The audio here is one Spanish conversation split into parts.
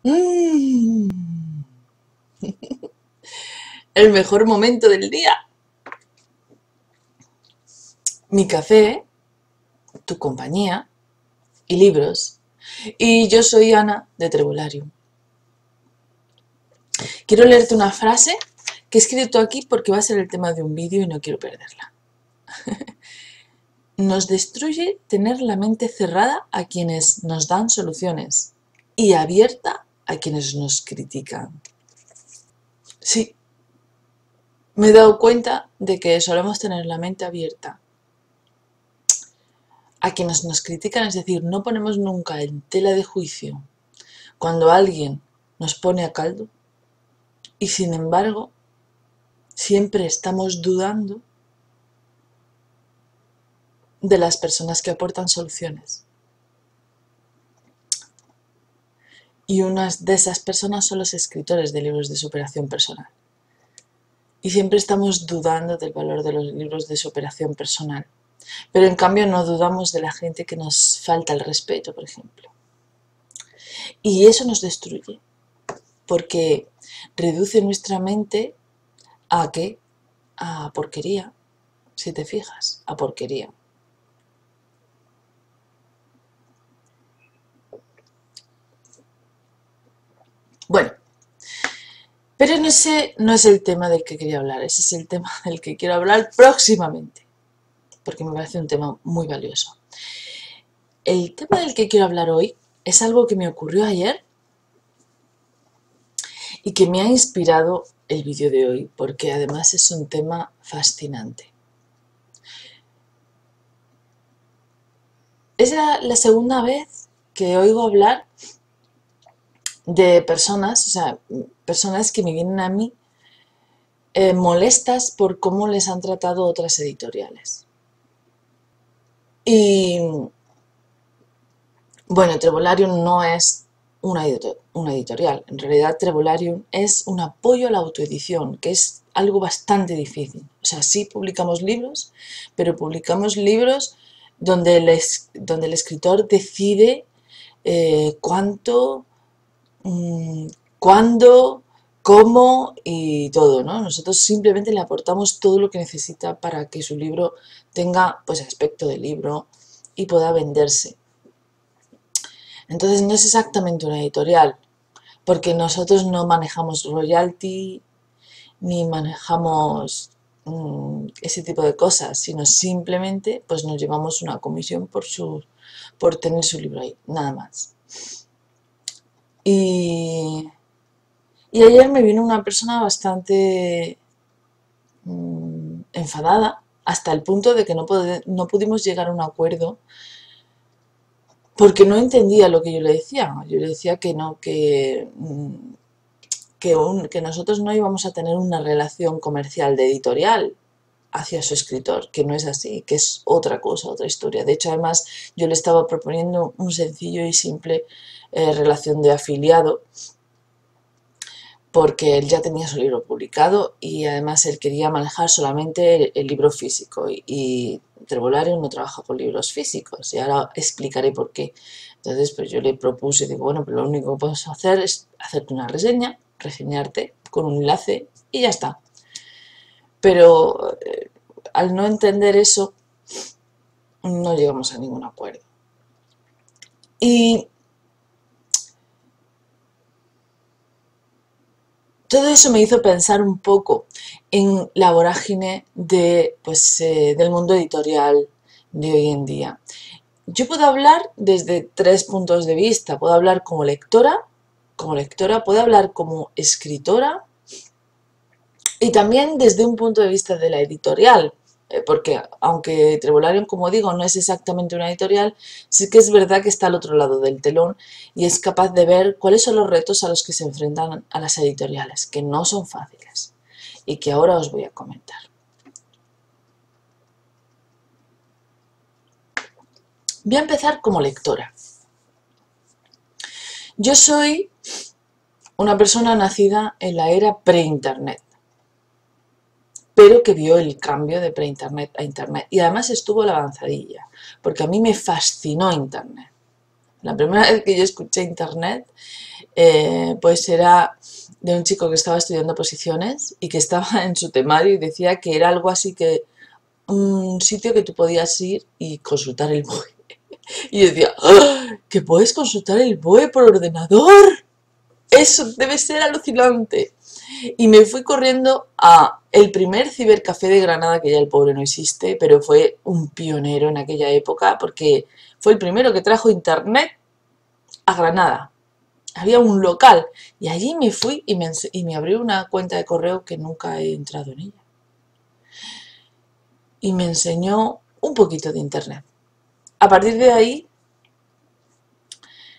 Mm, el mejor momento del día. Mi café, tu compañía y libros. Y yo soy Ana de Trebolarium. Quiero leerte una frase que he escrito aquí porque va a ser el tema de un vídeo y no quiero perderla. Nos destruye tener la mente cerrada a quienes nos dan soluciones y abierta a quienes nos critican. Sí, me he dado cuenta de que solemos tener la mente abierta a quienes nos critican, es decir, no ponemos nunca en tela de juicio cuando alguien nos pone a caldo y sin embargo siempre estamos dudando de las personas que aportan soluciones. Y unas de esas personas son los escritores de libros de superación personal. Y siempre estamos dudando del valor de los libros de superación personal. Pero en cambio no dudamos de la gente que nos falta el respeto, por ejemplo. Y eso nos destruye, porque reduce nuestra mente ¿a qué? A porquería, si te fijas, a porquería. Bueno, pero ese no es el tema del que quería hablar, ese es el tema del que quiero hablar próximamente, porque me parece un tema muy valioso. El tema del que quiero hablar hoy es algo que me ocurrió ayer y que me ha inspirado el vídeo de hoy, porque además es un tema fascinante. Es la segunda vez que oigo hablar de personas, o sea, personas que me vienen a mí molestas por cómo les han tratado otras editoriales. Y bueno, Trebolarium no es una editorial, en realidad Trebolarium es un apoyo a la autoedición, que es algo bastante difícil. O sea, sí publicamos libros, pero publicamos libros donde el escritor decide cuánto, cuándo, cómo y todo, ¿no? Nosotros simplemente le aportamos todo lo que necesita para que su libro tenga pues aspecto de libro y pueda venderse. Entonces no es exactamente una editorial, porque nosotros no manejamos royalty ni manejamos ese tipo de cosas, sino simplemente pues nos llevamos una comisión por tener su libro ahí, nada más. Y ayer me vino una persona bastante enfadada, hasta el punto de que no pudimos llegar a un acuerdo porque no entendía lo que yo le decía. Yo le decía que no, que nosotros no íbamos a tener una relación comercial de editorial hacia su escritor, que no es así, que es otra cosa, otra historia. De hecho, además, yo le estaba proponiendo un sencillo y simple relación de afiliado, porque él ya tenía su libro publicado y además él quería manejar solamente el libro físico y Trebolarium no trabaja con libros físicos y ahora explicaré por qué. Entonces pues yo le propuse, digo, bueno, pero lo único que puedes hacer es hacerte una reseña, reseñarte con un enlace y ya está. Pero al no entender eso no llegamos a ningún acuerdo. Y todo eso me hizo pensar un poco en la vorágine del mundo editorial de hoy en día. Yo puedo hablar desde tres puntos de vista. Puedo hablar como lectora, puedo hablar como escritora y también desde un punto de vista de la editorial. Porque aunque Trebolarium, como digo, no es exactamente una editorial, sí que es verdad que está al otro lado del telón y es capaz de ver cuáles son los retos a los que se enfrentan a las editoriales, que no son fáciles y que ahora os voy a comentar. Voy a empezar como lectora. Yo soy una persona nacida en la era pre-internet, pero que vio el cambio de pre-internet a internet y además estuvo a la avanzadilla, porque a mí me fascinó internet. La primera vez que yo escuché internet, pues era de un chico que estaba estudiando posiciones y que estaba en su temario y decía que era algo así que un sitio que tú podías ir y consultar el BOE. Y yo decía, ¡ah! ¿Que puedes consultar el BOE por ordenador? Eso debe ser alucinante. Y me fui corriendo a el primer cibercafé de Granada, que ya el pobre no existe, pero fue un pionero en aquella época porque fue el primero que trajo internet a Granada. Había un local y allí me fui y me abrió una cuenta de correo que nunca he entrado en ella. Y me enseñó un poquito de internet. A partir de ahí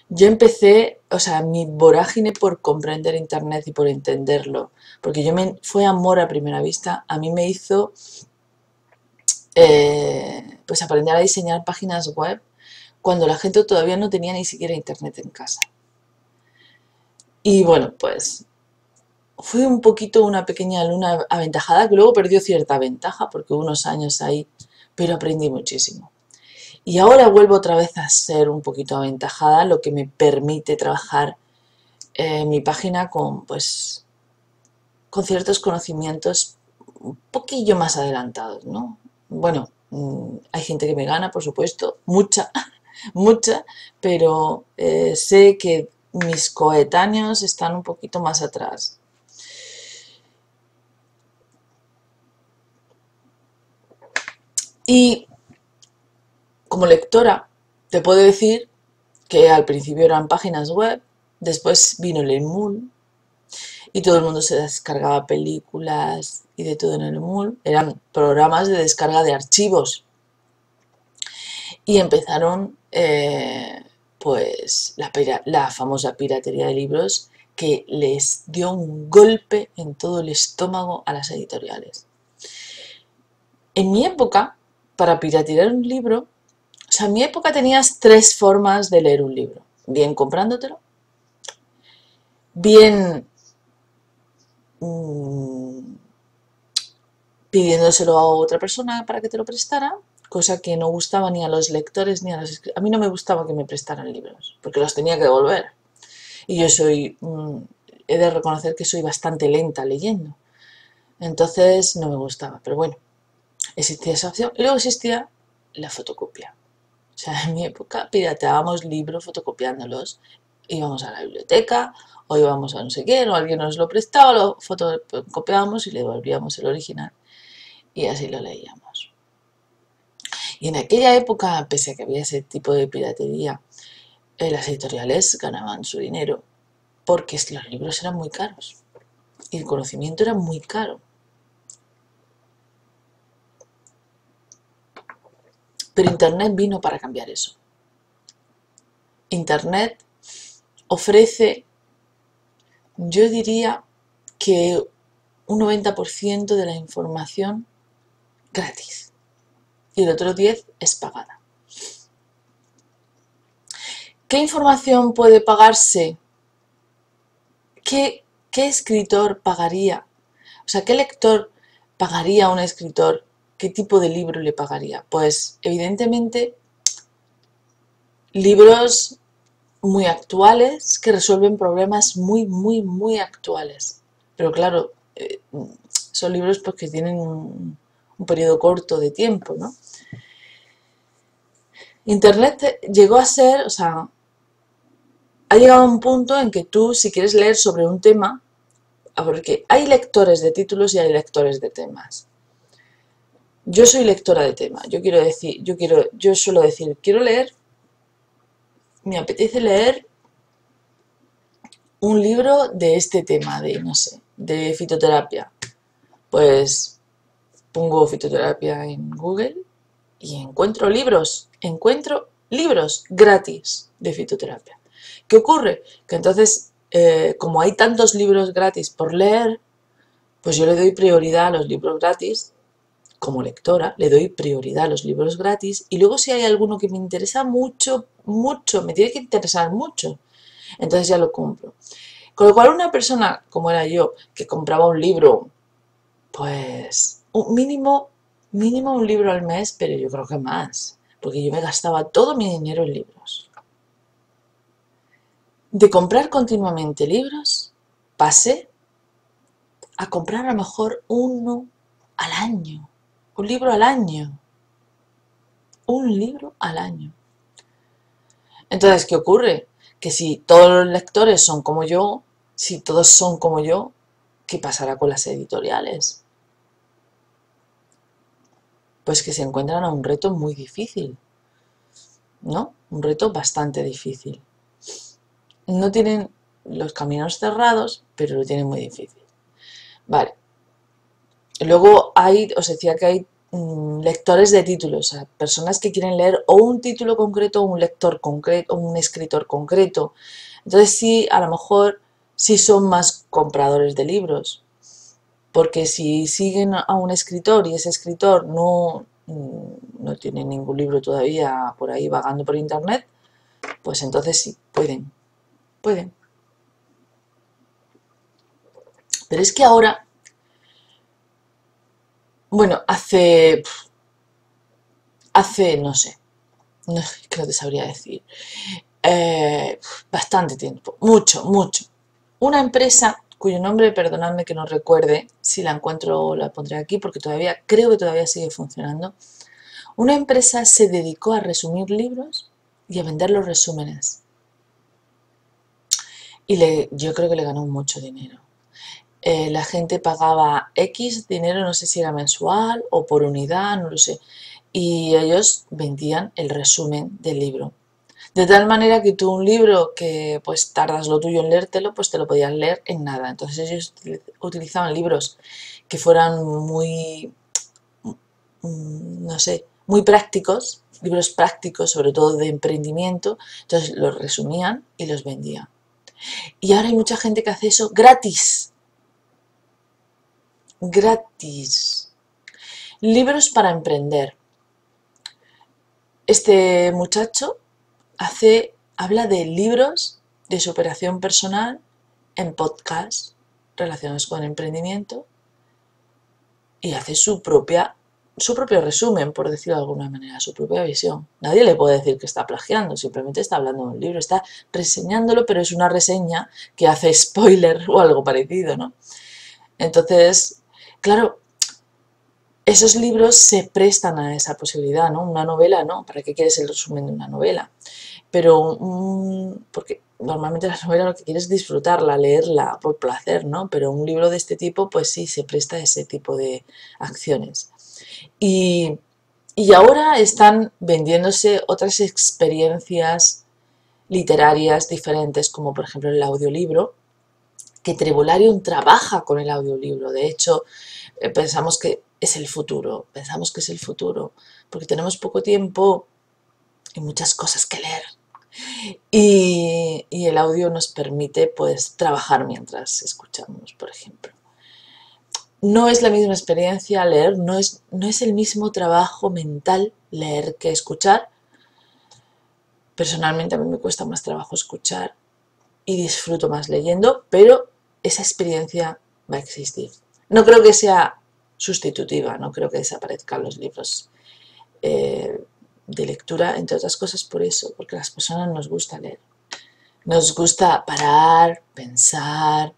yo empecé, o sea, mi vorágine por comprender internet y por entenderlo, porque fue amor a primera vista, a mí me hizo pues aprender a diseñar páginas web cuando la gente todavía no tenía ni siquiera internet en casa. Y bueno, pues fui un poquito una pequeña alumna aventajada, que luego perdió cierta ventaja porque hubo unos años ahí, pero aprendí muchísimo. Y ahora vuelvo otra vez a ser un poquito aventajada, lo que me permite trabajar mi página pues, con ciertos conocimientos un poquillo más adelantados, ¿no? Bueno, hay gente que me gana, por supuesto, mucha, mucha, pero sé que mis coetáneos están un poquito más atrás. Y como lectora, te puedo decir que al principio eran páginas web, después vino el Emul y todo el mundo se descargaba películas y de todo en el Emul. Eran programas de descarga de archivos. Y empezaron pues la famosa piratería de libros que les dio un golpe en todo el estómago a las editoriales. En mi época, para piratear un libro, o sea, en mi época tenías tres formas de leer un libro. Bien comprándotelo, bien pidiéndoselo a otra persona para que te lo prestara, cosa que no gustaba ni a los lectores ni a los escritores. A mí no me gustaba que me prestaran libros, porque los tenía que devolver. Y yo he de reconocer que soy bastante lenta leyendo. Entonces no me gustaba, pero bueno, existía esa opción. Y luego existía la fotocopia. O sea, en mi época pirateábamos libros fotocopiándolos. Íbamos a la biblioteca o íbamos a no sé qué, o alguien nos lo prestaba, lo fotocopiábamos y le devolvíamos el original. Y así lo leíamos. Y en aquella época, pese a que había ese tipo de piratería, las editoriales ganaban su dinero porque los libros eran muy caros y el conocimiento era muy caro. Pero Internet vino para cambiar eso. Internet ofrece, yo diría que un 90% de la información gratis y el otro 10% es pagada. ¿Qué información puede pagarse? ¿Qué escritor pagaría? O sea, ¿qué lector pagaría a un escritor? ¿Qué tipo de libro le pagaría? Pues evidentemente libros muy actuales que resuelven problemas muy, muy, muy actuales. Pero claro, son libros pues, que tienen un periodo corto de tiempo, ¿no? Internet llegó a ser, o sea, ha llegado a un punto en que tú, si quieres leer sobre un tema, porque hay lectores de títulos y hay lectores de temas. Yo soy lectora de tema, yo suelo decir, quiero leer, me apetece leer un libro de este tema, no sé, de fitoterapia. Pues pongo fitoterapia en Google y encuentro libros gratis de fitoterapia. ¿Qué ocurre? Que entonces, como hay tantos libros gratis por leer, pues yo le doy prioridad a los libros gratis. Como lectora, le doy prioridad a los libros gratis y luego si hay alguno que me interesa mucho, mucho, me tiene que interesar mucho, entonces ya lo compro. Con lo cual una persona como era yo, que compraba un libro, pues un mínimo un libro al mes, pero yo creo que más, porque yo me gastaba todo mi dinero en libros. De comprar continuamente libros, pasé a comprar a lo mejor uno al año, un libro al año, un libro al año. Entonces, ¿qué ocurre? Que si todos los lectores son como yo, si todos son como yo, ¿qué pasará con las editoriales? Pues que se encuentran a un reto muy difícil, ¿no? Un reto bastante difícil. No tienen los caminos cerrados, pero lo tienen muy difícil. Vale. Luego os decía que hay lectores de títulos, o sea, personas que quieren leer o un título concreto o un lector concreto o un escritor concreto. Entonces sí, a lo mejor sí son más compradores de libros, porque si siguen a un escritor y ese escritor no tiene ningún libro todavía por ahí vagando por internet, pues entonces sí, pueden. Pero es que ahora, bueno, no sé, no, que no te sabría decir, bastante tiempo, mucho. Una empresa cuyo nombre, perdonadme que no recuerde, si la encuentro la pondré aquí porque creo que todavía sigue funcionando. Una empresa se dedicó a resumir libros y a vender los resúmenes. Y yo creo que le ganó mucho dinero. La gente pagaba X dinero, no sé si era mensual o por unidad, no lo sé. Y ellos vendían el resumen del libro. De tal manera que tú un libro que pues tardas lo tuyo en leértelo, pues te lo podías leer en nada. Entonces ellos utilizaban libros que fueran muy, no sé, muy prácticos, libros prácticos, sobre todo de emprendimiento. Entonces los resumían y los vendían. Y ahora hay mucha gente que hace eso gratis. Gratis. Libros para emprender. Este muchacho habla de libros de superación personal en podcast relacionados con emprendimiento y hace su propio resumen, por decirlo de alguna manera, su propia visión. Nadie le puede decir que está plagiando, simplemente está hablando de un libro, está reseñándolo, pero es una reseña que hace spoiler o algo parecido, ¿no? Entonces, claro, esos libros se prestan a esa posibilidad, ¿no? Una novela, ¿no? ¿Para qué quieres el resumen de una novela? Pero, porque normalmente la novela lo que quieres es disfrutarla, leerla por placer, ¿no? Pero un libro de este tipo, pues sí, se presta a ese tipo de acciones. Y ahora están vendiéndose otras experiencias literarias diferentes, como por ejemplo el audiolibro, que Trebolarium trabaja con el audiolibro. De hecho, pensamos que es el futuro, porque tenemos poco tiempo y muchas cosas que leer. Y el audio nos permite pues trabajar mientras escuchamos, por ejemplo. No es la misma experiencia leer, no es el mismo trabajo mental leer que escuchar. Personalmente a mí me cuesta más trabajo escuchar y disfruto más leyendo, pero esa experiencia va a existir. No creo que sea sustitutiva, no creo que desaparezcan los libros de lectura, entre otras cosas por eso, porque a las personas nos gusta leer. Nos gusta parar, pensar.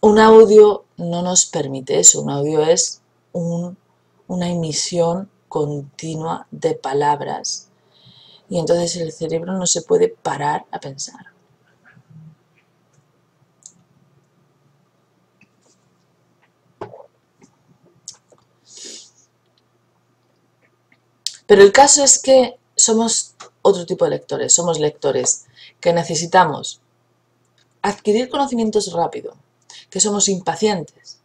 Un audio no nos permite eso, un audio es una emisión continua de palabras y entonces el cerebro no se puede parar a pensar. Pero el caso es que somos otro tipo de lectores, somos lectores que necesitamos adquirir conocimientos rápido, que somos impacientes,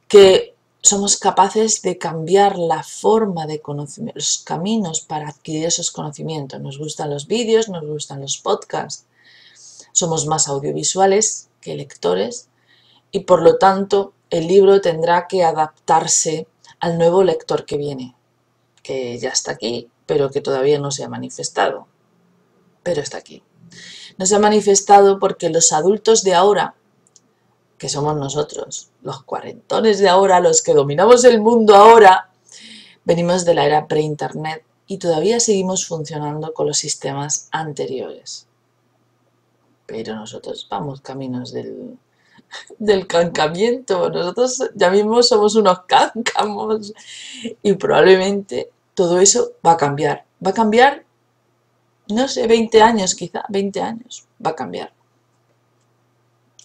que somos capaces de cambiar la forma de conocimiento, los caminos para adquirir esos conocimientos. Nos gustan los vídeos, nos gustan los podcasts, somos más audiovisuales que lectores y por lo tanto el libro tendrá que adaptarse al nuevo lector que viene, que ya está aquí, pero que todavía no se ha manifestado, pero está aquí. No se ha manifestado porque los adultos de ahora, que somos nosotros, los cuarentones de ahora, los que dominamos el mundo ahora, venimos de la era pre-internet y todavía seguimos funcionando con los sistemas anteriores. pero nosotros vamos caminos del cancamiento, nosotros ya mismo somos unos cáncamos y probablemente todo eso va a cambiar, no sé, 20 años quizá, 20 años, va a cambiar.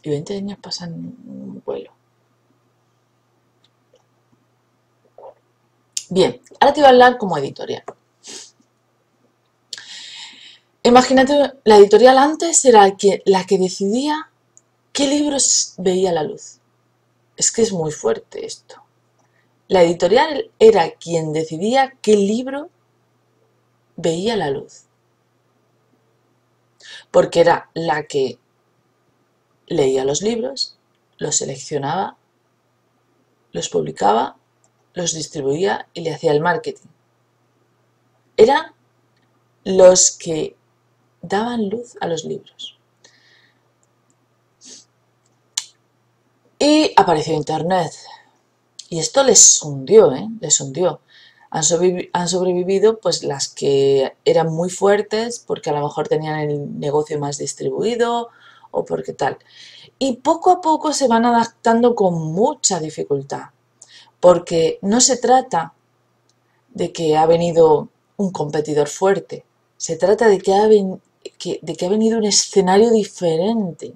Y 20 años pasan un vuelo. Bien, ahora te voy a hablar como editorial. Imagínate, la editorial antes era la que decidía qué libros veía la luz. Es que es muy fuerte esto. La editorial era quien decidía qué libro veía la luz. Porque era la que leía los libros, los seleccionaba, los publicaba, los distribuía y le hacía el marketing. Eran los que daban luz a los libros. Y apareció Internet. Y esto les hundió, les hundió. Han sobrevivido pues las que eran muy fuertes porque a lo mejor tenían el negocio más distribuido o porque tal. Y poco a poco se van adaptando con mucha dificultad. Porque no se trata de que ha venido un competidor fuerte. Se trata de que ha venido un escenario diferente.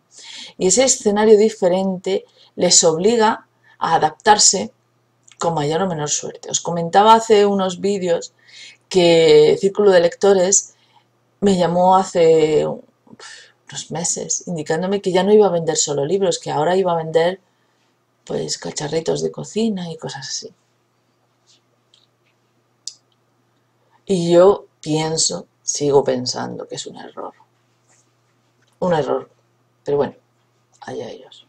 Y ese escenario diferente les obliga a adaptarse con mayor o menor suerte. Os comentaba hace unos vídeos que Círculo de Lectores me llamó hace unos meses indicándome que ya no iba a vender solo libros, que ahora iba a vender pues cacharritos de cocina y cosas así. Y yo sigo pensando que es un error. Un error. Pero bueno, allá ellos.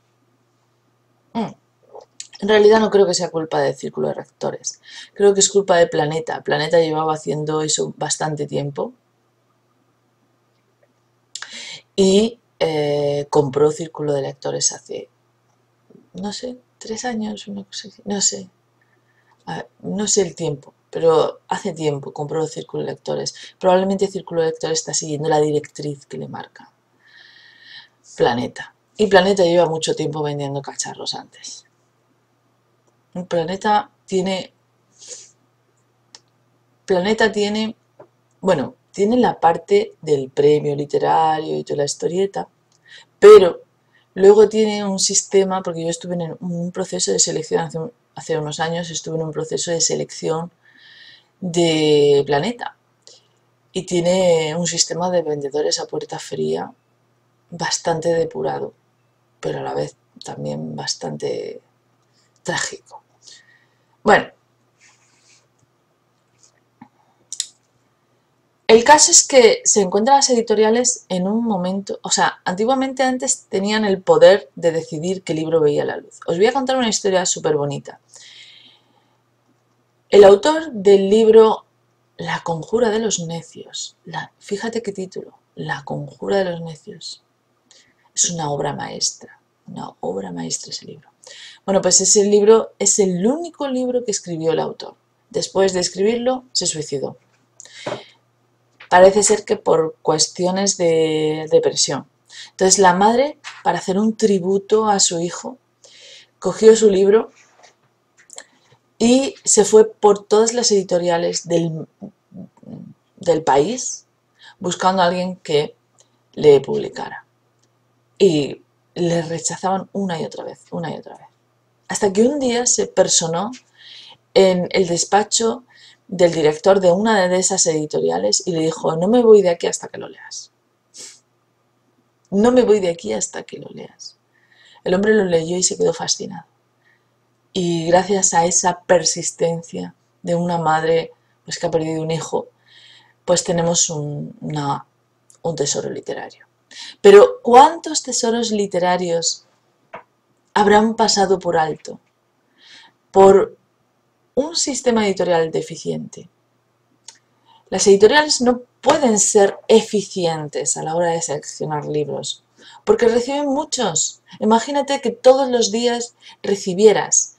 En realidad no creo que sea culpa del Círculo de Lectores. Creo que es culpa de Planeta. Planeta llevaba haciendo eso bastante tiempo. Y compró Círculo de Lectores hace, no sé, 3 años, una cosa así. No sé. No sé el tiempo, pero hace tiempo compró Círculo de Lectores. Probablemente Círculo de Lectores está siguiendo la directriz que le marca Planeta. Y Planeta lleva mucho tiempo vendiendo cacharros antes. Planeta tiene, bueno, tiene la parte del premio literario y toda la historieta, pero luego tiene un sistema, porque yo estuve en un proceso de selección hace unos años, estuve en un proceso de selección de Planeta y tiene un sistema de vendedores a puerta fría bastante depurado, pero a la vez también bastante trágico. Bueno, el caso es que se encuentran las editoriales en un momento, o sea, antiguamente antes tenían el poder de decidir qué libro veía la luz. Os voy a contar una historia súper bonita. El autor del libro La conjura de los necios, fíjate qué título, La conjura de los necios, es una obra maestra ese libro. Bueno, pues ese libro es el único libro que escribió el autor. Después de escribirlo, se suicidó. Parece ser que por cuestiones de depresión. Entonces la madre, para hacer un tributo a su hijo, cogió su libro y se fue por todas las editoriales del país buscando a alguien que le publicara. Y le rechazaban una y otra vez. Hasta que un día se personó en el despacho del director de una de esas editoriales y le dijo: no me voy de aquí hasta que lo leas. No me voy de aquí hasta que lo leas. El hombre lo leyó y se quedó fascinado. Y gracias a esa persistencia de una madre pues, que ha perdido un hijo, pues tenemos un tesoro literario. Pero ¿cuántos tesoros literarios habrán pasado por alto por un sistema editorial deficiente? Las editoriales no pueden ser eficientes a la hora de seleccionar libros, porque reciben muchos. Imagínate que todos los días recibieras,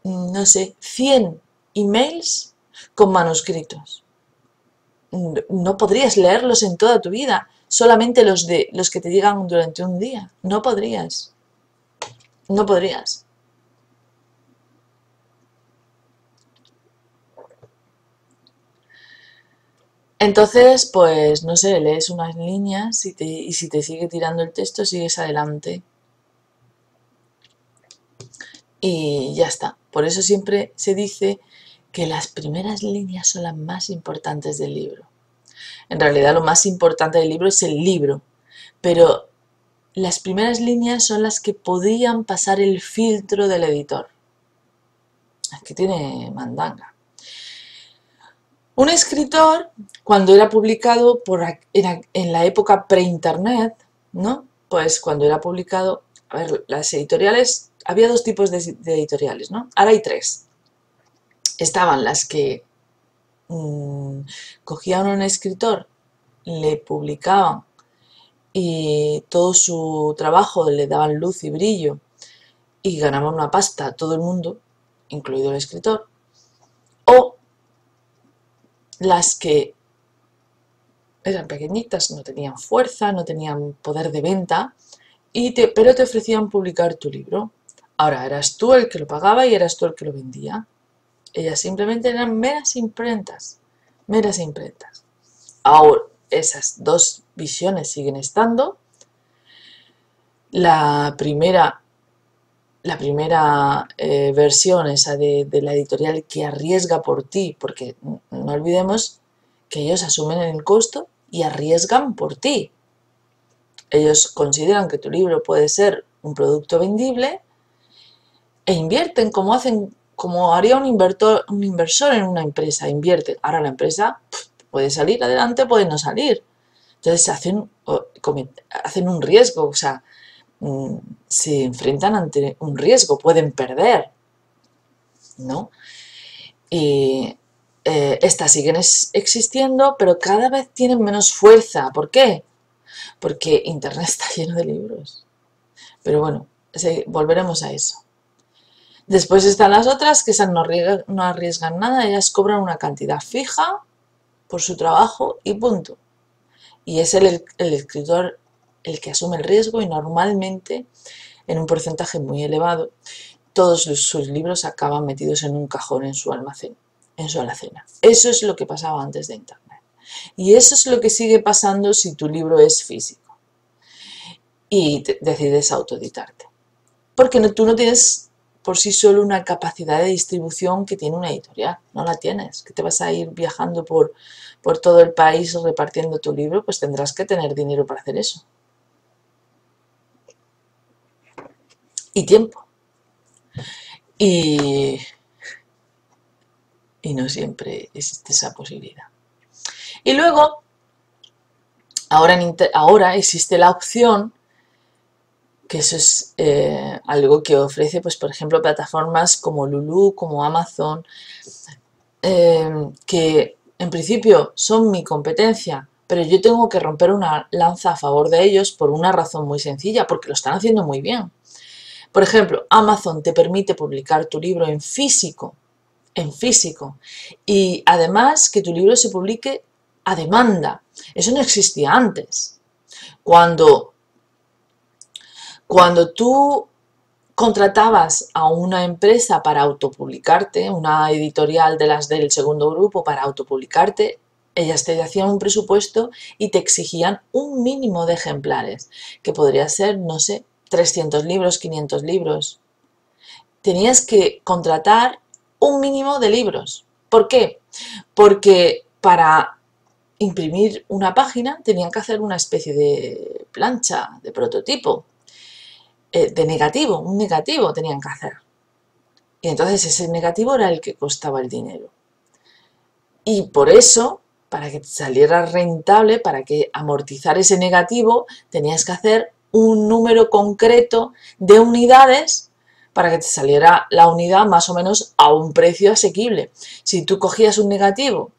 no sé, 100 emails con manuscritos. No podrías leerlos en toda tu vida. solamente los que te llegan durante un día. No podrías. No podrías. Entonces, pues no sé, lees unas líneas y si te sigue tirando el texto, sigues adelante. Y ya está. Por eso siempre se dice que las primeras líneas son las más importantes del libro. En realidad lo más importante del libro es el libro, pero las primeras líneas son las que podían pasar el filtro del editor. Aquí tiene mandanga. Un escritor, cuando era publicado en la época pre-internet, ¿no? Pues cuando era publicado, a ver, las editoriales, había dos tipos de editoriales, ¿no? Ahora hay tres. Estaban las que cogían a un escritor, le publicaban y todo su trabajo le daban luz y brillo y ganaban una pasta a todo el mundo, incluido el escritor, o las que eran pequeñitas, no tenían fuerza, no tenían poder de venta, pero te ofrecían publicar tu libro. Ahora, eras tú el que lo pagaba y eras tú el que lo vendía. Ellas simplemente eran meras imprentas, meras imprentas. Ahora, esas dos visiones siguen estando. La primera versión, esa de la editorial que arriesga por ti, porque no olvidemos que ellos asumen el costo y arriesgan por ti. Ellos consideran que tu libro puede ser un producto vendible e invierten como haría un inversor en una empresa, invierte. Ahora la empresa puede salir adelante, puede no salir. Entonces hacen un riesgo, o sea, se enfrentan ante un riesgo, pueden perder, ¿no? Y estas siguen existiendo, pero cada vez tienen menos fuerza. ¿Por qué? Porque Internet está lleno de libros. Pero bueno, volveremos a eso. Después están las otras, que esas no arriesgan nada, ellas cobran una cantidad fija por su trabajo y punto. Y es el escritor el que asume el riesgo y normalmente, en un porcentaje muy elevado, todos sus libros acaban metidos en un cajón en su almacén, en su alacena. Eso es lo que pasaba antes de Internet. Y eso es lo que sigue pasando si tu libro es físico y decides autoeditarte. Porque tú no tienes por sí solo una capacidad de distribución que tiene una editorial. No la tienes. Que te vas a ir viajando por todo el país repartiendo tu libro, pues tendrás que tener dinero para hacer eso. Y tiempo. Y no siempre existe esa posibilidad. Y luego, ahora existe la opción, que eso es algo que ofrece, pues por ejemplo, plataformas como Lulu, como Amazon, que en principio son mi competencia, pero yo tengo que romper una lanza a favor de ellos por una razón muy sencilla, porque lo están haciendo muy bien. Por ejemplo, Amazon te permite publicar tu libro en físico, y además que tu libro se publique a demanda. Eso no existía antes. Cuando tú contratabas a una empresa para autopublicarte, una editorial de las del segundo grupo para autopublicarte, ellas te hacían un presupuesto y te exigían un mínimo de ejemplares, que podría ser, no sé, 300 libros, 500 libros. Tenías que contratar un mínimo de libros. ¿Por qué? Porque para imprimir una página tenían que hacer una especie de plancha, de prototipo, de negativo, un negativo tenían que hacer. Y entonces ese negativo era el que costaba el dinero. Y por eso, para que te saliera rentable, para que amortizar ese negativo, tenías que hacer un número concreto de unidades para que te saliera la unidad más o menos a un precio asequible. Si tú cogías un negativo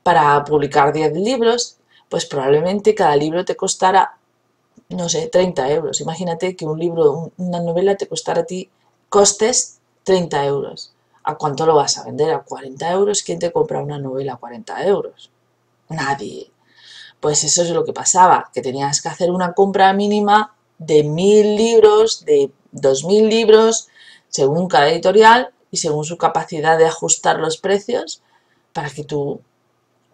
para publicar 10 libros, pues probablemente cada libro te costara, no sé, 30 euros. Imagínate que un libro, una novela te costara a ti costes 30 euros. ¿A cuánto lo vas a vender? ¿A 40 euros? ¿Quién te compra una novela a 40 euros? Nadie. Pues eso es lo que pasaba, que tenías que hacer una compra mínima de 1000 libros, de 2000 libros, según cada editorial y según su capacidad de ajustar los precios, para que tú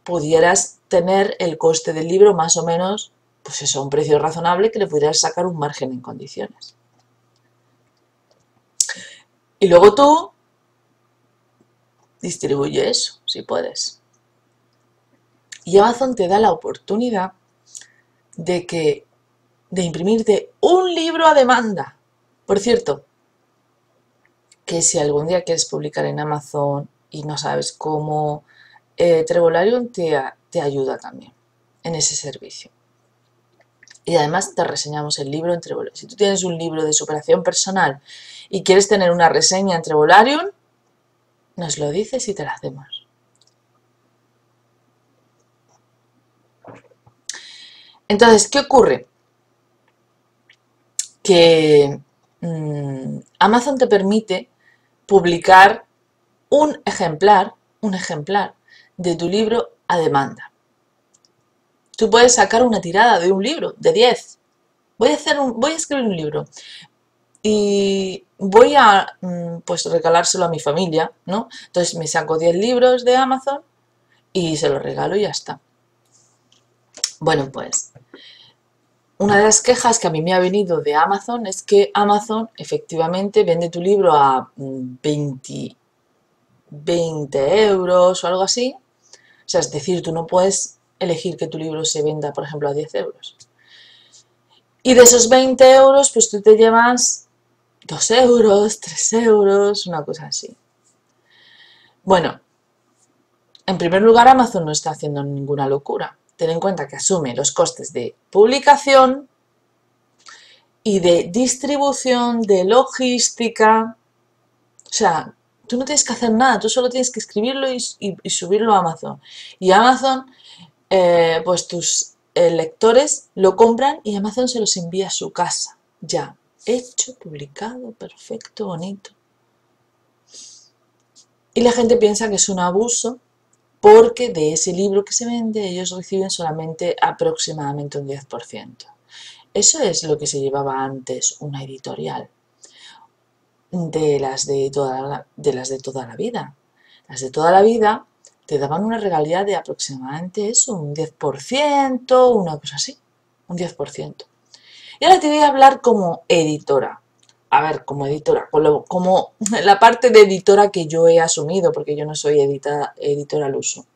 pudieras tener el coste del libro más o menos, pues eso, a un precio razonable que le pudieras sacar un margen en condiciones. Y luego tú distribuye eso, si puedes. Y Amazon te da la oportunidad de imprimirte un libro a demanda. Por cierto, que si algún día quieres publicar en Amazon y no sabes cómo, Trebolarium te ayuda también en ese servicio. Y además te reseñamos el libro en Trebolarium. Si tú tienes un libro de superación personal y quieres tener una reseña en Trebolarium, nos lo dices y te la hacemos. Entonces, ¿qué ocurre? Que Amazon te permite publicar un ejemplar de tu libro a demanda. Tú puedes sacar una tirada de un libro, de 10. Voy a escribir un libro y voy a pues regalárselo a mi familia, ¿no? Entonces me saco 10 libros de Amazon y se los regalo y ya está. Bueno, pues una de las quejas que a mí me ha venido de Amazon es que Amazon efectivamente vende tu libro a 20 euros o algo así. O sea, es decir, tú no puedes elegir que tu libro se venda, por ejemplo, a 10 euros. Y de esos 20 euros, pues tú te llevas 2 euros, 3 euros, una cosa así. Bueno, en primer lugar, Amazon no está haciendo ninguna locura. Ten en cuenta que asume los costes de publicación y de distribución, de logística. O sea, tú no tienes que hacer nada, tú solo tienes que escribirlo y subirlo a Amazon. Y Amazon, pues tus lectores lo compran y Amazon se los envía a su casa. Ya, hecho, publicado, perfecto, bonito. Y la gente piensa que es un abuso porque de ese libro que se vende ellos reciben solamente aproximadamente un 10%. Eso es lo que se llevaba antes una editorial de las de toda la vida. Las de toda la vida te daban una regalía de aproximadamente eso, un 10%, una cosa así, un 10%. Y ahora te voy a hablar como editora. A ver, como editora, como la parte de editora que yo he asumido, porque yo no soy editora al uso.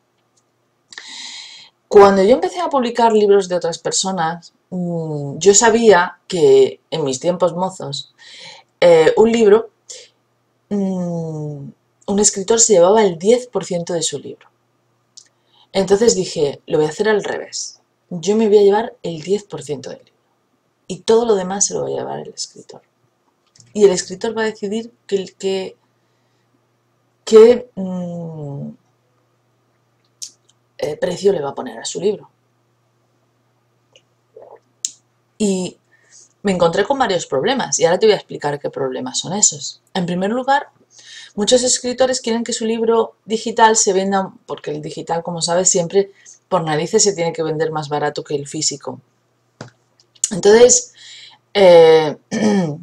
Cuando yo empecé a publicar libros de otras personas, yo sabía que en mis tiempos mozos, un libro, un escritor se llevaba el 10% de su libro. Entonces dije, lo voy a hacer al revés. Yo me voy a llevar el 10% del libro. Y todo lo demás se lo va a llevar el escritor. Y el escritor va a decidir qué precio le va a poner a su libro. Y me encontré con varios problemas y ahora te voy a explicar qué problemas son esos. En primer lugar, muchos escritores quieren que su libro digital se venda, porque el digital, como sabes, siempre por narices se tiene que vender más barato que el físico. Entonces,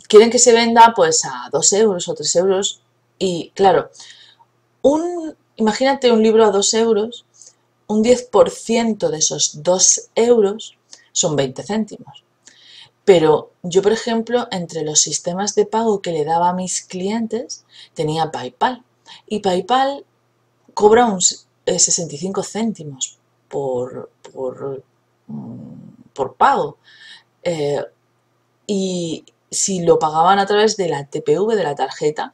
quieren que se venda pues a 2 euros o 3 euros y claro, imagínate un libro a 2 euros, un 10% de esos 2 euros son 20 céntimos. Pero yo, por ejemplo, entre los sistemas de pago que le daba a mis clientes, tenía PayPal. Y PayPal cobra 65 céntimos por pago. Y si lo pagaban a través de la TPV, de la tarjeta,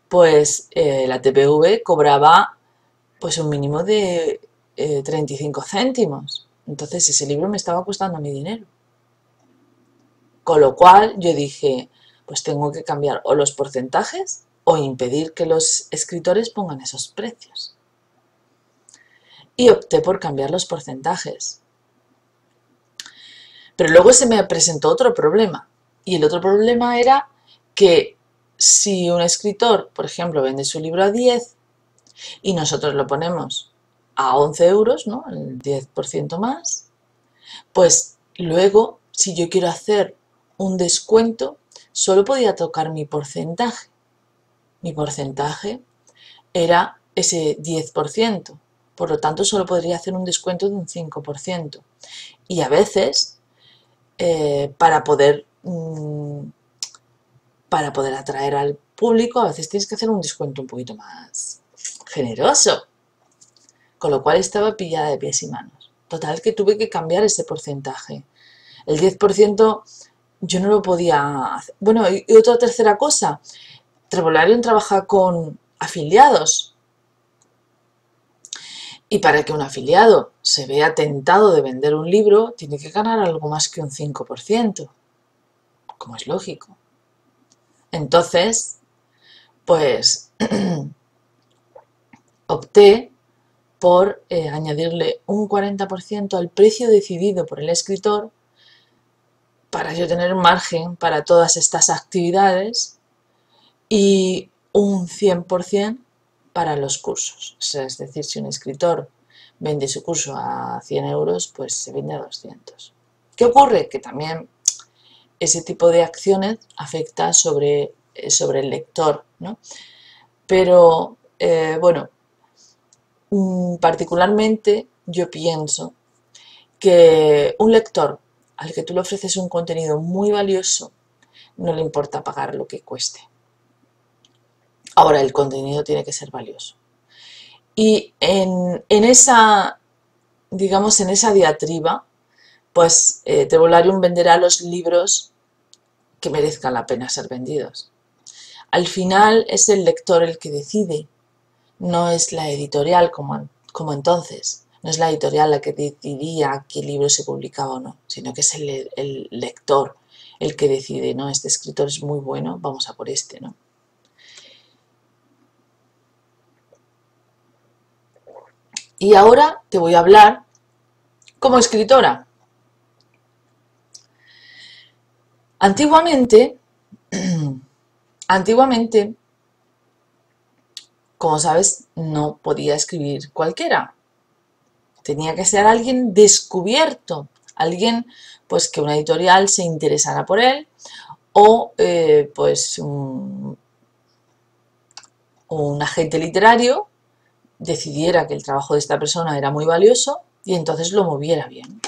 pues la TPV cobraba pues un mínimo de 35 céntimos. Entonces ese libro me estaba costando mi dinero. Con lo cual yo dije, pues tengo que cambiar o los porcentajes o impedir que los escritores pongan esos precios. Y opté por cambiar los porcentajes. Pero luego se me presentó otro problema. Y el otro problema era que si un escritor, por ejemplo, vende su libro a 10 y nosotros lo ponemos a 11 euros, ¿no? El 10% más, Pues luego, si yo quiero hacer un descuento, solo podía tocar mi porcentaje. Mi porcentaje era ese 10%, por lo tanto solo podría hacer un descuento de un 5%. Y a veces, para poder atraer al público, a veces tienes que hacer un descuento un poquito más generoso, con lo cual estaba pillada de pies y manos. Total, que tuve que cambiar ese porcentaje. El 10% yo no lo podía hacer. Bueno, y otra tercera cosa, Trevolarium trabaja con afiliados. Y para que un afiliado se vea tentado de vender un libro, tiene que ganar algo más que un 5%, como es lógico. Entonces, pues opté por añadirle un 40% al precio decidido por el escritor para yo tener margen para todas estas actividades y un 100% para los cursos. O sea, es decir, si un escritor vende su curso a 100 euros, pues se vende a 200. ¿Qué ocurre? Que también ese tipo de acciones afecta sobre el lector, ¿no? Pero, bueno, particularmente yo pienso que un lector al que tú le ofreces un contenido muy valioso no le importa pagar lo que cueste. Ahora, el contenido tiene que ser valioso. Y en esa, digamos, en esa diatriba, pues Trevolarium venderá los libros que merezcan la pena ser vendidos. Al final es el lector el que decide, no es la editorial como entonces. No es la editorial la que decidía qué libro se publicaba o no, sino que es el lector el que decide, ¿no? Este escritor es muy bueno, vamos a por este, ¿no? Y ahora te voy a hablar como escritora. Antiguamente, como sabes, no podía escribir cualquiera. Tenía que ser alguien descubierto, alguien pues que una editorial se interesara por él o pues un agente literario decidiera que el trabajo de esta persona era muy valioso y entonces lo moviera bien.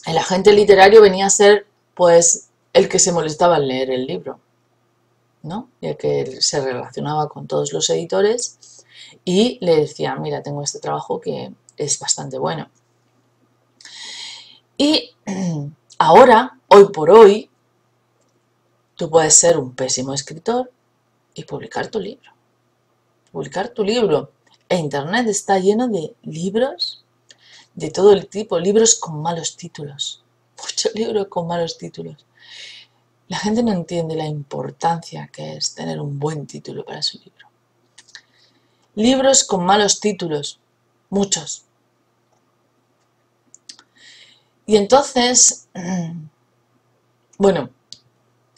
El agente literario venía a ser pues el que se molestaba al leer el libro, ¿no? Y el que se relacionaba con todos los editores y le decía, mira, tengo este trabajo que es bastante bueno. Y ahora, hoy por hoy, tú puedes ser un pésimo escritor y publicar tu libro. Publicar tu libro. E Internet está lleno de libros de todo el tipo, libros con malos títulos. Muchos libros con malos títulos. La gente no entiende la importancia que es tener un buen título para su libro. Libros con malos títulos, muchos. Y entonces, bueno,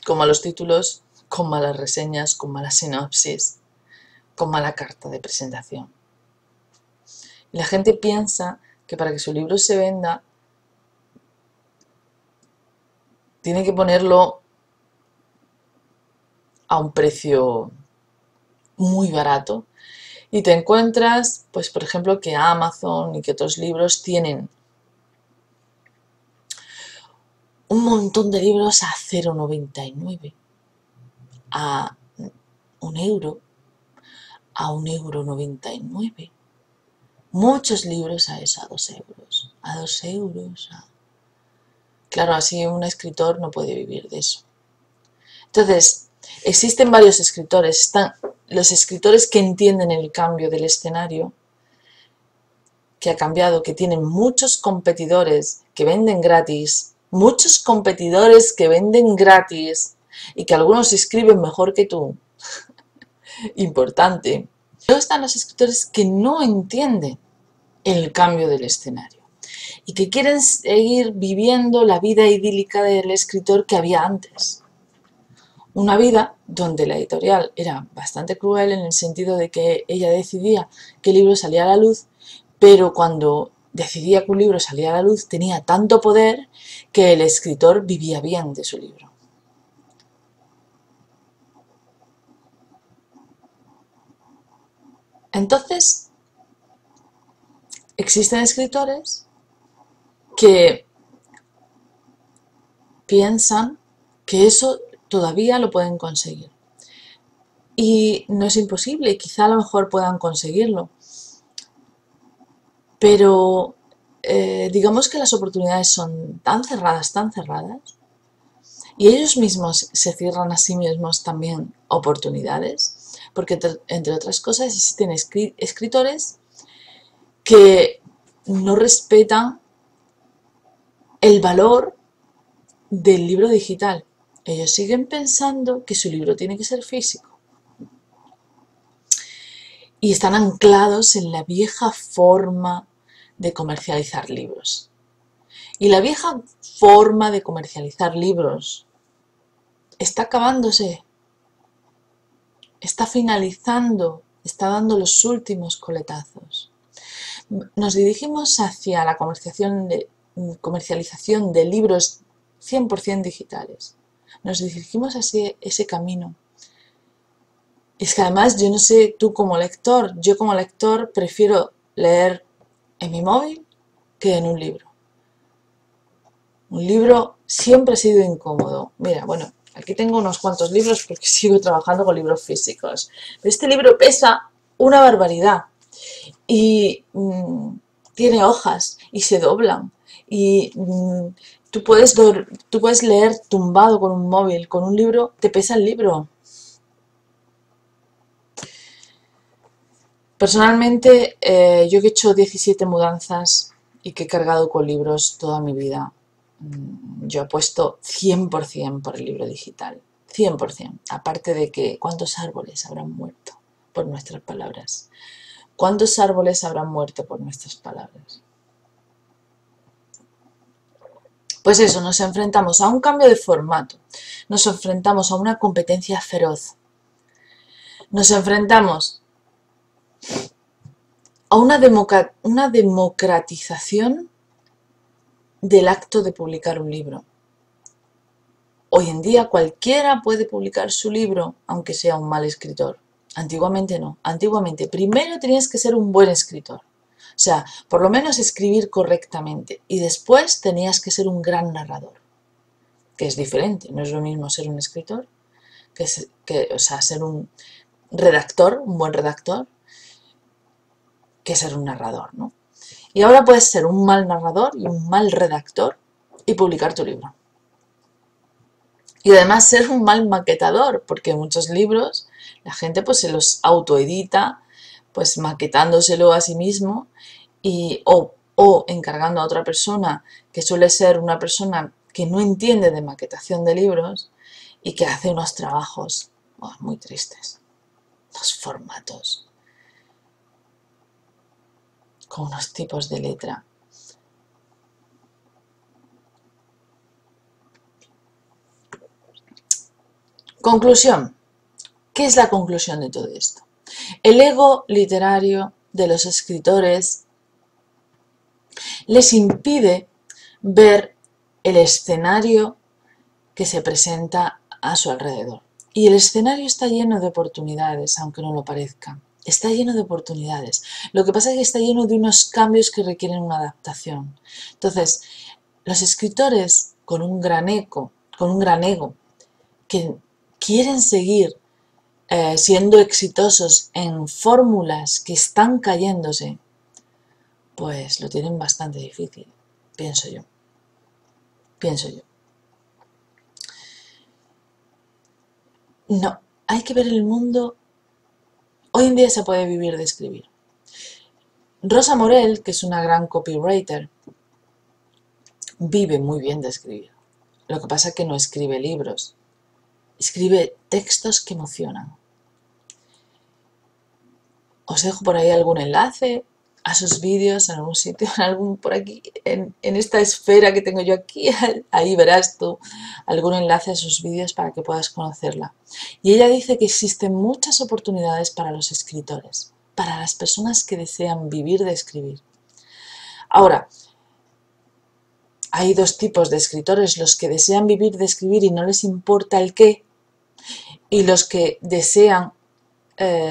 con malos títulos, con malas reseñas, con mala sinopsis, con mala carta de presentación. Y la gente piensa que para que su libro se venda, tiene que ponerlo a un precio muy barato. Y te encuentras, pues por ejemplo, que Amazon y que otros libros tienen un montón de libros a 0,99, a un euro, a 1,99 €. Muchos libros a eso, a 2 euros, a 2 euros. Claro, así un escritor no puede vivir de eso. Entonces, existen varios escritores. Están los escritores que entienden el cambio del escenario, que ha cambiado, que tienen muchos competidores que venden gratis, muchos competidores que venden gratis y que algunos escriben mejor que tú. Importante. Luego están los escritores que no entienden el cambio del escenario y que quieren seguir viviendo la vida idílica del escritor que había antes. Una vida donde la editorial era bastante cruel en el sentido de que ella decidía qué libro salía a la luz, pero cuando decidía que un libro salía a la luz, tenía tanto poder que el escritor vivía bien de su libro. Entonces, existen escritores que piensan que eso todavía lo pueden conseguir. Y no es imposible, quizá a lo mejor puedan conseguirlo. Pero digamos que las oportunidades son tan cerradas, y ellos mismos se cierran a sí mismos también oportunidades, porque entre otras cosas existen escritores que no respetan el valor del libro digital. Ellos siguen pensando que su libro tiene que ser físico. Y están anclados en la vieja forma de comercializar libros. Y la vieja forma de comercializar libros está acabándose, está finalizando, está dando los últimos coletazos. Nos dirigimos hacia la comercialización de libros 100% digitales. Nos dirigimos hacia ese camino. Es que además yo no sé tú como lector, yo como lector prefiero leer en mi móvil que en un libro. Un libro siempre ha sido incómodo. Mira, bueno, aquí tengo unos cuantos libros porque sigo trabajando con libros físicos. Pero este libro pesa una barbaridad y tiene hojas y se doblan y tú puedes leer tumbado con un móvil, con un libro, te pesa el libro. Personalmente, yo que he hecho 17 mudanzas y que he cargado con libros toda mi vida, yo apuesto 100% por el libro digital, 100%. Aparte de que cuántos árboles habrán muerto por nuestras palabras. ¿Cuántos árboles habrán muerto por nuestras palabras? Pues eso, nos enfrentamos a un cambio de formato, nos enfrentamos a una competencia feroz, nos enfrentamos a una democratización del acto de publicar un libro. Hoy en día cualquiera puede publicar su libro, aunque sea un mal escritor. Antiguamente no. Antiguamente primero tenías que ser un buen escritor. O sea, por lo menos escribir correctamente. Y después tenías que ser un gran narrador. Que es diferente. No es lo mismo ser un escritor o sea, ser un redactor, un buen redactor, que ser un narrador, ¿no? Y ahora puedes ser un mal narrador y un mal redactor y publicar tu libro. Y además ser un mal maquetador, porque muchos libros la gente pues se los autoedita, pues maquetándoselo a sí mismo o encargando a otra persona, que suele ser una persona que no entiende de maquetación de libros y que hace unos trabajos muy tristes. Los formatos, con unos tipos de letra. Conclusión. ¿Qué es la conclusión de todo esto? El ego literario de los escritores les impide ver el escenario que se presenta a su alrededor. Y el escenario está lleno de oportunidades, aunque no lo parezca. Está lleno de oportunidades. Lo que pasa es que está lleno de unos cambios que requieren una adaptación. Entonces, los escritores con un gran ego, que quieren seguir siendo exitosos en fórmulas que están cayéndose, pues lo tienen bastante difícil, pienso yo. No, hay que ver el mundo. Hoy en día se puede vivir de escribir. Rosa Morel, que es una gran copywriter, vive muy bien de escribir. Lo que pasa es que no escribe libros, escribe textos que emocionan. Os dejo por ahí algún enlace a sus vídeos en algún sitio, por aquí, en esta esfera que tengo yo aquí, ahí verás tú algún enlace a sus vídeos para que puedas conocerla. Y ella dice que existen muchas oportunidades para los escritores, para las personas que desean vivir de escribir. Ahora, hay dos tipos de escritores, los que desean vivir de escribir y no les importa el qué, y los que desean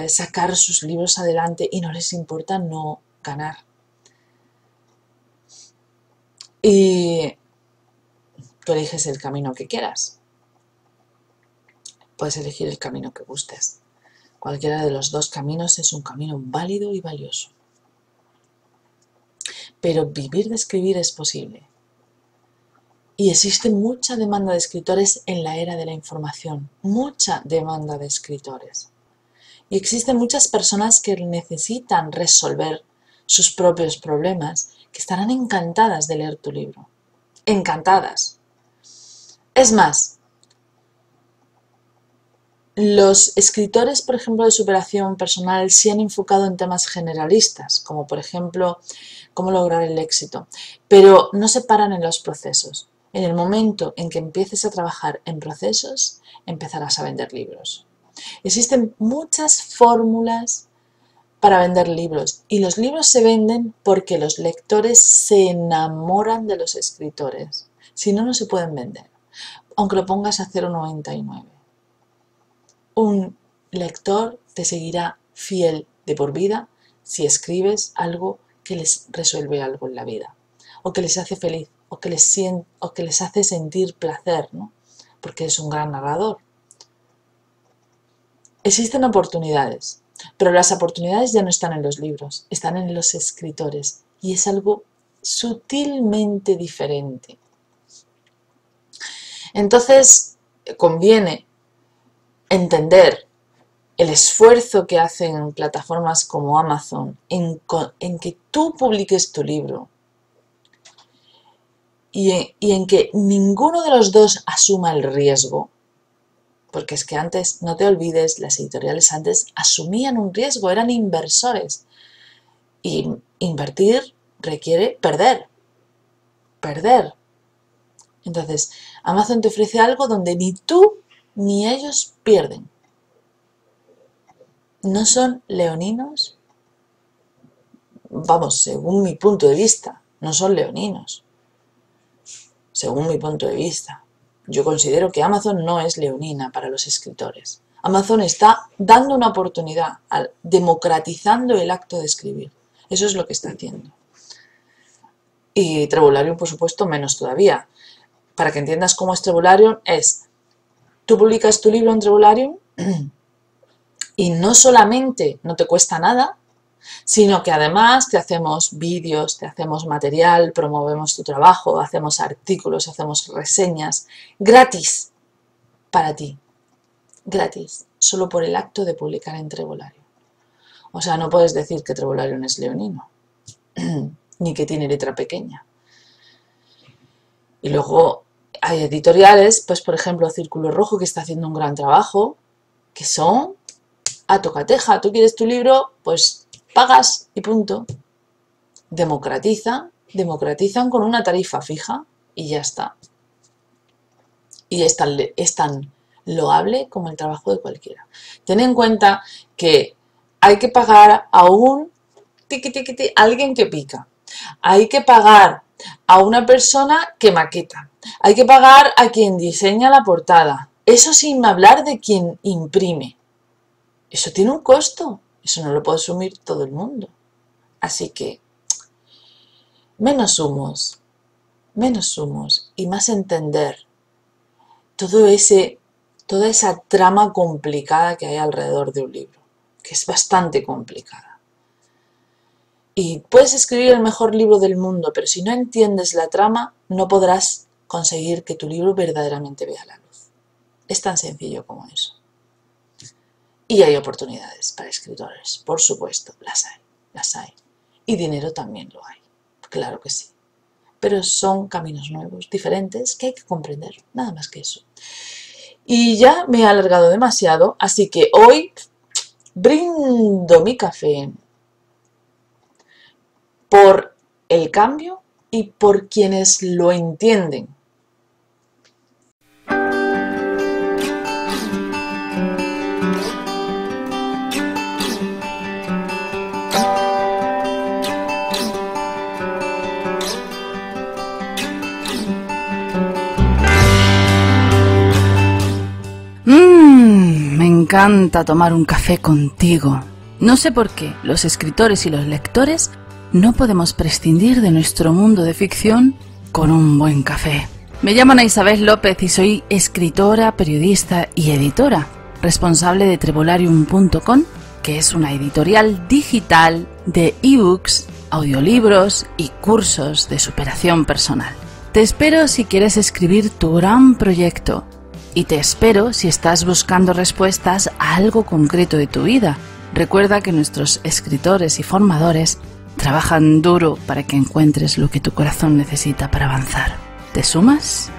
sacar sus libros adelante y no les importa no ganar. Y tú eliges el camino que quieras. Puedes elegir el camino que gustes. Cualquiera de los dos caminos es un camino válido y valioso. Pero vivir de escribir es posible. Y existe mucha demanda de escritores en la era de la información. Mucha demanda de escritores. Y existen muchas personas que necesitan resolver sus propios problemas, que estarán encantadas de leer tu libro. Encantadas. Es más, los escritores, por ejemplo, de superación personal se han enfocado en temas generalistas, como por ejemplo, cómo lograr el éxito, pero no se paran en los procesos. En el momento en que empieces a trabajar en procesos, empezarás a vender libros. Existen muchas fórmulas para vender libros y los libros se venden porque los lectores se enamoran de los escritores. Si no, no se pueden vender, aunque lo pongas a 0,99. Un lector te seguirá fiel de por vida si escribes algo que les resuelve algo en la vida, o que les hace feliz, o que les hace sentir placer, ¿no? Porque es un gran narrador. Existen oportunidades, pero las oportunidades ya no están en los libros, están en los escritores, y es algo sutilmente diferente. Entonces, conviene entender el esfuerzo que hacen plataformas como Amazon en que tú publiques tu libro y en que ninguno de los dos asuma el riesgo, porque es que antes, no te olvides, las editoriales antes asumían un riesgo, eran inversores, y invertir requiere perder. Entonces, Amazon te ofrece algo donde ni tú ni ellos pierden. No son leoninos, vamos, según mi punto de vista, no son leoninos. Según mi punto de vista, yo considero que Amazon no es leonina para los escritores. Amazon está dando una oportunidad, democratizando el acto de escribir. Eso es lo que está haciendo. Y Trebularium, por supuesto, menos todavía. Para que entiendas cómo es Trebularium, tú publicas tu libro en Trebularium y no solamente no te cuesta nada, sino que además te hacemos vídeos, te hacemos material, promovemos tu trabajo, hacemos artículos, hacemos reseñas, gratis para ti, gratis, solo por el acto de publicar en Trebularium. O sea, no puedes decir que Trebularium es leonino, ni que tiene letra pequeña. Y luego hay editoriales, pues por ejemplo Círculo Rojo, que está haciendo un gran trabajo, que son a tocateja. Tú quieres tu libro, pues pagas y punto. Democratizan con una tarifa fija y ya está. Y es tan loable como el trabajo de cualquiera. Ten en cuenta que hay que pagar a alguien que pica. Hay que pagar a una persona que maqueta. Hay que pagar a quien diseña la portada. Eso sin hablar de quien imprime. Eso tiene un costo. Eso no lo puede asumir todo el mundo. Así que menos humos y más entender toda esa trama complicada que hay alrededor de un libro, que es bastante complicada. Y puedes escribir el mejor libro del mundo, pero si no entiendes la trama, no podrás conseguir que tu libro verdaderamente vea la luz. Es tan sencillo como eso. Y hay oportunidades para escritores, por supuesto, las hay. Y dinero también lo hay, claro que sí. Pero son caminos nuevos, diferentes, que hay que comprender, nada más que eso. Y ya me he alargado demasiado, así que hoy brindo mi café por el cambio y por quienes lo entienden. encanta tomar un café contigo. No sé por qué los escritores y los lectores no podemos prescindir de nuestro mundo de ficción con un buen café. Me llamo Ana Isabel López y soy escritora, periodista y editora, responsable de Trevolarium.com, que es una editorial digital de ebooks, audiolibros y cursos de superación personal. Te espero si quieres escribir tu gran proyecto y te espero si estás buscando respuestas a algo concreto de tu vida. Recuerda que nuestros escritores y formadores trabajan duro para que encuentres lo que tu corazón necesita para avanzar. ¿Te sumas?